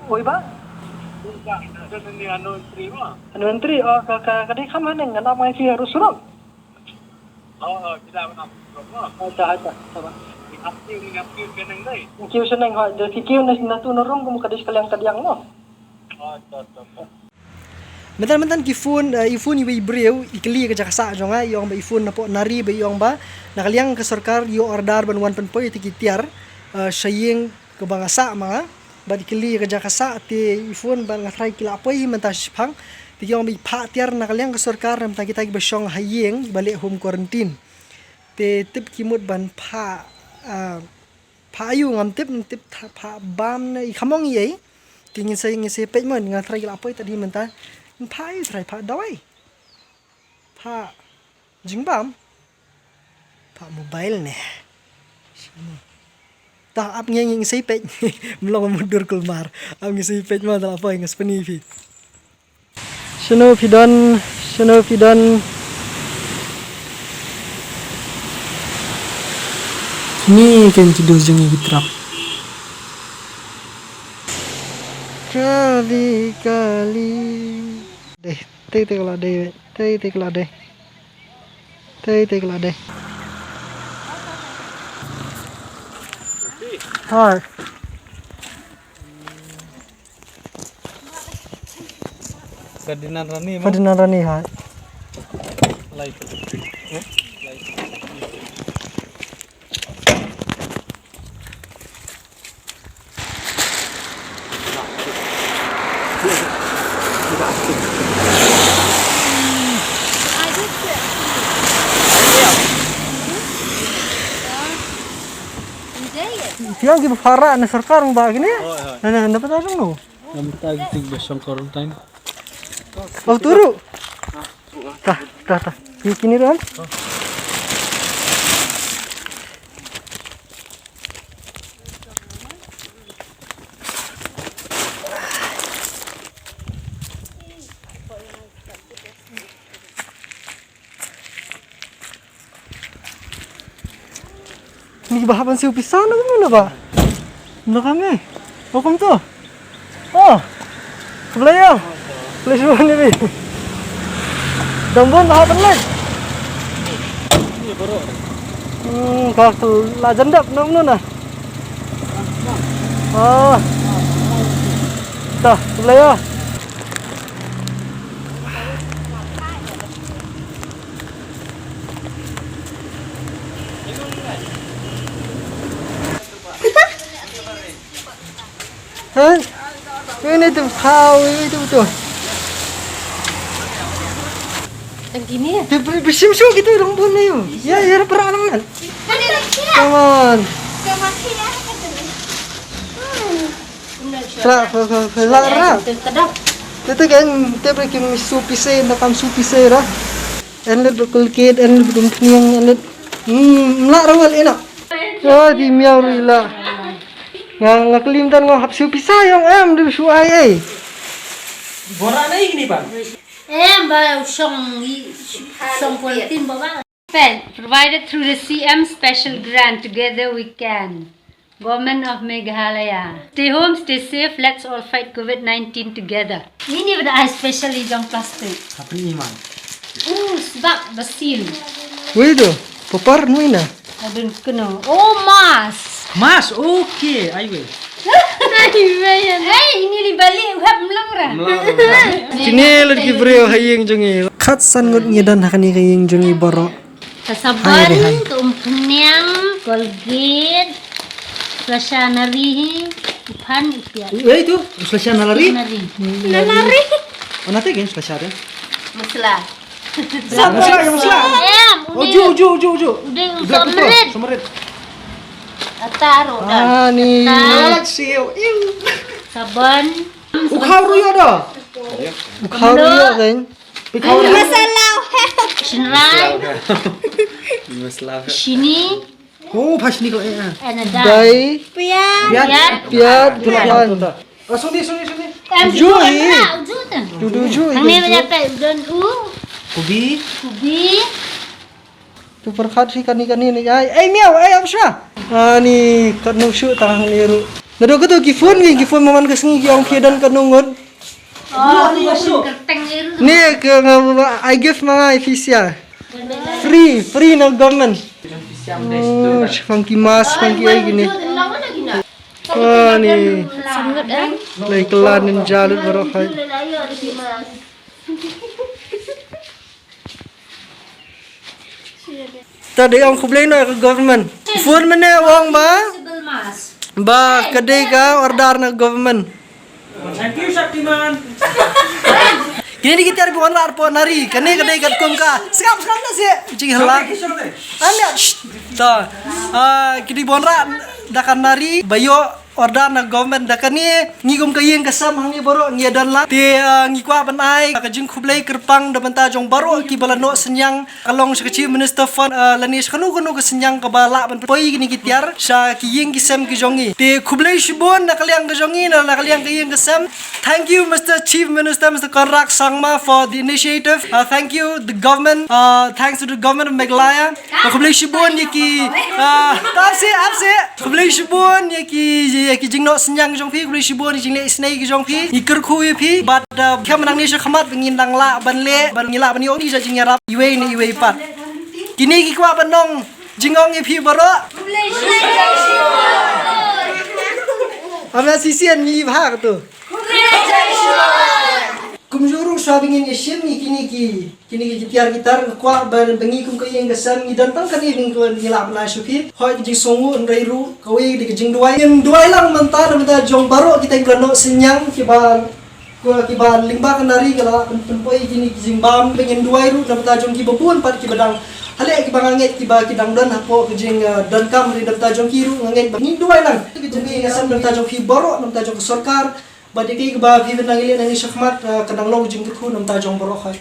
Oi ba? Anu menteri oh kadai kam hanen ngana mai fi harus suram. Acha acha sabar. Kiu seneng ha jadi kiu na tu norong kamu kadai kaliang mo. Mentan kifun ifun ibu ibreu ikli ke jakasa jonga yong ba ifun napo nari ba yong ba nakaliang ke sarkar yo ordar ban wan penpoy ti kitiar saying ke bangasa mga ba ikli ke jakasa ti ifun ban ngatrai kila apoy mentas pang ti yong ba tiar nakaliang ke sarkar nam kita ba syong hayeng balik home quarantine te tip kimut ban ayu ngam tip pa bam na ikamong yei tingin sa ngisi pej mon ngatrai kila apoy tadi mentas pa is right pa dawai pa jingbam pa mobile ne ta ap ngeng sei pej mlong mundur kulmar am ngi sei pej ma da apa ngas penifi Shino pidon ni kan tidur jengi bitrap kali deh tei kala deh hai Ferdinand Rani hai like Tiang ki fara na sarkar ng bagay niya. Na dapat ano no? Namitag tig basang quarantine. Oh turu. Ta. Kini ron. Ini bahapan si upisan na muna ba? Ano kami? Welcome to. Oh. Kablayo. Please mo ni. Dambon bahapan lang. Ini bro. Kakal la jandap na muna. Oh. Ta, kablayo. Hah? Ini tuh kau itu tuh. Gini ya? Bersim-sim gitu dong bunyi yuk. Ya peralangan. Come on. Lara. Itu kan kita pergi supise, nakam supise lah. Enlet berkulkit, enlet berdumping, enlet. Lara wal enak. Oh di miau lila. Nga kelimtan ngo hapsi pisayong di suai Bora na ini Pak. Ba song politin baba. Provided through the CM special grant Together We Can. Government of Meghalaya. Stay home, stay safe. Let's all fight COVID-19 together. Ini benda especially jong plastik. Apa ini man? Sebab basil. Wih tuh, popar nuina. Adun kuno. Oh, mas. Mas, oke, ayo. Hey, ini dibalik uhap melong. Sini lagi brio hayeng jongi. Kat sangut ngedan hakani hayeng jongi boro. Kasaban, keumpenyang, Colgate, Flashanari, Upan, Ipiat. Itu, selesai nalari. Nalari. Oh, nanti kan selesai ya. Maslah. Maslah. Udah Samarit. Taruh dah. Ni. Siu. Saban. Ukharu ya dah. Ukharu ya kan. Masalah. Shinrai. Masalah. Shini. Oh, pas ni kau Anada. Dai. Piat. Tulan. Suni. Dudu. Ini berapa? Dan Kubi. Tu perkat si kani ni ay. Miau, Amsha. Ni kat nusuk tangan liru. Nado ko to gifun maman kesengi yang kiadan kanungon. Oh, mesin kerteng itu. Ni ke I give mga official. Free na government. Oh, funky mas, funky ay gini. Oh, ni. Lai kelan ng jalud barok hay. Tadi ang kublay na ke government. Phone man na wang ba? Possible mas. Ba kadai ka order na government. Thank you, Shaktiman. Kini di kita ribuan lar po nari. Kani kadai kat kum ka. Sekap na si. Cing hala. Anda. Ta. Kini buan ra dakan nari bayo order na government dakan ni ngigum kayeng kasam hangi baro ngi dan la. Ti ngikwa banai ka jing kublai kerpang da banta jong baro ki balano senyang kalong sekeci minister fund lanis kanu ke senyang ka bala ban poi gini kitiar sa kiyeng kisam ki jongi. Ti kublai shibon na kaliang ka jongi na kaliang kayeng kasam. Thank you Mr. Chief Minister Mr. Konrak Sangma for the initiative. Thank you the government. Thanks to the government of Meghalaya. Kublai shibon yaki apse kublai shibon yaki jingno senyang jong phi kublai shibon jingle snai ki jong phi ikir khu phi but kham nang ni khamat ngin nang la ban le ban ngila ban yo ni ja jingyarap iwe ni iwe pat. Kini ki kwa banong jingong phi baro. Ama sisian mi bhag tu. Kumjuru sabingin isim kini ki tiar gitar kwa ban bengi kum kayeng gasam ni dantang kan ibing ko nila na shufi hoy jing songu ndai ru kawe di jing duai lang manta na jong baro kita grano senyang kiba lingba kanari kala penpoi kini jing bam pengen duai ru na jong ki babun pat ki badang hale ki banganget ki dang dan hapo jing dan kam ri na jong kiru nganget bangin duai lang ki jing gasam na jong ki baro na jong sarkar Badi kay ba viven nang ili nang isakmat kadang long jing ku nam ta jong baro khay.